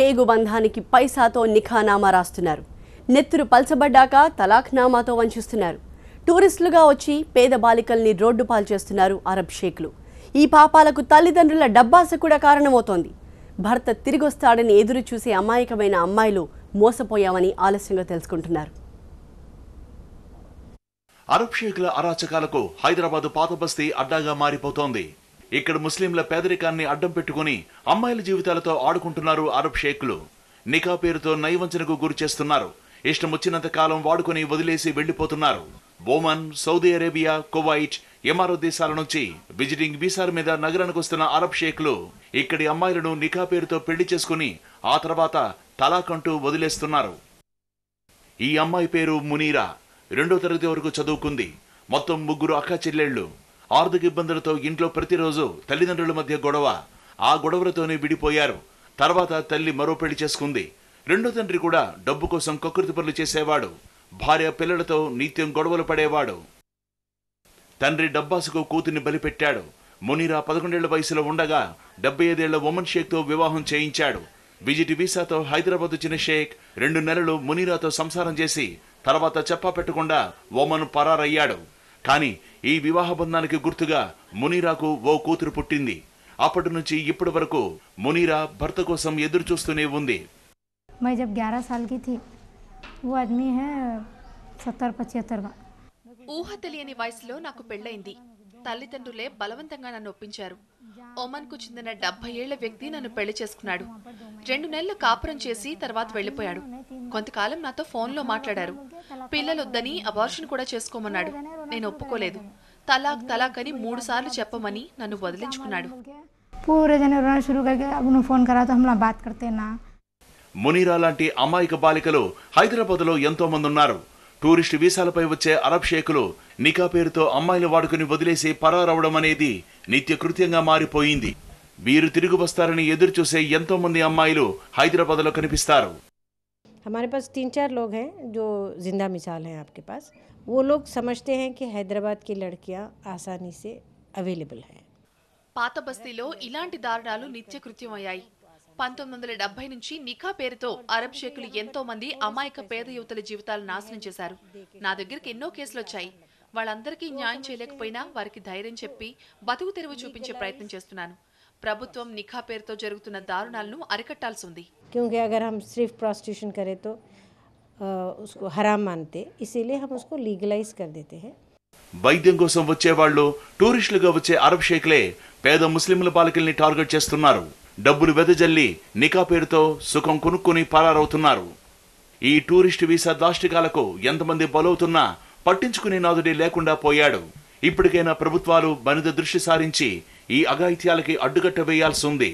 పేగు బంధానికి పైసాతో నిఖానామా రాస్తున్నారు. నెత్తురు పల్చబడ్డాక తలాఖ్నామాతో వంచిస్తున్నారు. టూరిస్టులుగా వచ్చి పేద బాలికల్ని రోడ్డు పాలు చేస్తున్నారు అరబ్ షేక్లు. ఈ పాపాలకు తల్లిదండ్రుల డబ్బాస కూడా కారణమవుతోంది. భర్త తిరిగొస్తాడని ఎదురు చూసే అమాయకమైన అమ్మాయిలు మోసపోయామని ఆలస్యంగా తెలుసుకుంటున్నారు. అరబ్ షేక్ల అరాచకాలకు హైదరాబాద్ పాత బస్తీ అడ్డాగా మారిపోతోంది. ఇక్కడ ముస్లింల పేదరికాన్ని అడ్డం పెట్టుకుని అమ్మాయిల జీవితాలతో ఆడుకుంటున్నారు అరబ్ షేక్లు. నికా పేరుతో నైవంచనకు గురి చేస్తున్నారు. ఇష్టం వచ్చినంత కాలం వాడుకొని వదిలేసి వెళ్లిపోతున్నారు. ఒమన్, సౌదీ అరేబియా, కువైట్, ఎమారత్ దేశాల నుంచి విజిటింగ్ వీసాల మీద నగరానికి వస్తున్న అరబ్ షేక్లు ఇక్కడి అమ్మాయిలను నికా పేరుతో పెళ్లి చేసుకుని ఆ తర్వాత తలాక్ అంటూ వదిలేస్తున్నారు. ఈ అమ్మాయి పేరు మునీరా. 2వ తరగతి వరకు చదువుకుంది. మొత్తం 3 అక్క చెల్లెళ్లు. ఆర్థిక ఇబ్బందులతో ఇంట్లో ప్రతిరోజు తల్లిదండ్రుల మధ్య గొడవ. ఆ గొడవలతోనే విడిపోయారు. తర్వాత తల్లి మరో పెళ్లి చేసుకుంది. రెండో తండ్రి కూడా డబ్బు కోసం కకృతి పనులు చేసేవాడు. భార్య పిల్లలతో నిత్యం గొడవలు పడేవాడు. తండ్రి డబ్బాసుకు కూతుర్ని బలిపెట్టాడు. మునీరా 11 ఏళ్ల వయసులో ఉండగా 75 ఏళ్ల ఒమన్ షేక్ తో వివాహం చేయించాడు. విజిట్ వీసాతో హైదరాబాద్ వచ్చిన షేక్ 2 నెలలు మునీరాతో సంసారం చేసి తర్వాత చెప్పా పెట్టకుండా ఒమన్ పరారయ్యాడు. కానీ ఈ వివాహ బంధానికి గుర్తుగా మునీరాకు ఓ కూతురు పుట్టింది. అప్పటి నుంచి ఇప్పటి వరకు మునీరా భర్త కోసం ఎదురు చూస్తూనే ఉంది. मैं जब 11 साल की थी वो आदमी है 70-75 का. ఊహ తెలియని వయసులో నాకు పెళ్లైంది. తల్లిదండ్రులే బలవంతంగా నన్ను ఒప్పించారు. ఒమన్కు చెందిన 70 ఏళ్ల వ్యక్తి నన్ను పెళ్లి చేసుకున్నాడు. 2 నెలలు కాపురం చేసి తర్వాత వెళ్లిపోయాడు. కొంతకాలం నాతో ఫోన్లో మాట్లాడారు. పిల్లలొద్దని అబార్షన్ కూడా చేసుకోమన్నాడు. నేను ఒప్పుకోలేదు. తలాక్ తలాక్ అని 3 సార్లు చెప్పమని నన్ను వదిలించుకున్నాడు. మునీరా లాంటి అమాయక బాలికలు హైదరాబాద్ లో ఎంతో మంది ఉన్నారు. టూరిస్టు వీసాలపై వచ్చే అరబ్ షేకులు నికా పేరుతో అమ్మాయిలు వాడుకుని వదిలేసి పరారవడం అనేది నిత్య కృత్యంగా మారిపోయింది. వీరు తిరిగి వస్తారని ఎదురు చూసే ఎంతో మంది అమ్మాయిలు హైదరాబాద్ లో కనిపిస్తారు. हमारे पास 3-4 लोग हैं जो जिंदा मिसाल हैं आपके पास. वो लोग समझते हैं कि हैदराबाद की लड़कियां आसानी से अवेलेबल हैं. పాత బస్తీలో ఇలాంటి దారుణాలు నిత్య కృత్యమయ్యాయి. 1970 నుంచి నికా పేరుతో అరబ్ షేకులు ఎంతో మంది అమాయక పేద యువతుల జీవితాలు నాశనం చేశారు. నా దగ్గరికి ఎన్నో కేసులు వచ్చాయి. వాళ్ళందరికీ న్యాయం చేయలేకపోయినా వారికి ధైర్యం చెప్పి బతుకు తెరువు చూపించే ప్రయత్నం చేస్తున్నాను. ప్రభుత్వం నికా పేరుతో జరుగుతున్న దారుణాలను అరికట్టాల్సి ఉంది. क्योंकि अगर हम सिर्फ प्रोस्टिट्यूशन करें तो उसको हराम मानते, इसीलिए हम उसको लीगलाइज कर देते हैं. వైద్యం కోసం వచ్చేవాళ్లు టూరిస్టులుగా వచ్చే అరబ్ షేక్లే పేద ముస్లింల బాలికల్ని టార్గెట్ చేస్తున్నారు. డబ్బులు వెదజల్లి నికా పేరుతో సుఖం కొనుక్కొని పరారవుతున్నారు. ఈ టూరిస్టు వీసా దాష్టికాలకు ఎంతమంది బలవుతున్నా పట్టించుకునే నాదుడే లేకుండా పోయాడు. ఇప్పటికైనా ప్రభుత్వాలు మరింత దృష్టి సారించి ఈ అఘాయిత్యాలకి అడ్డుకట్ట వేయాల్సి ఉంది.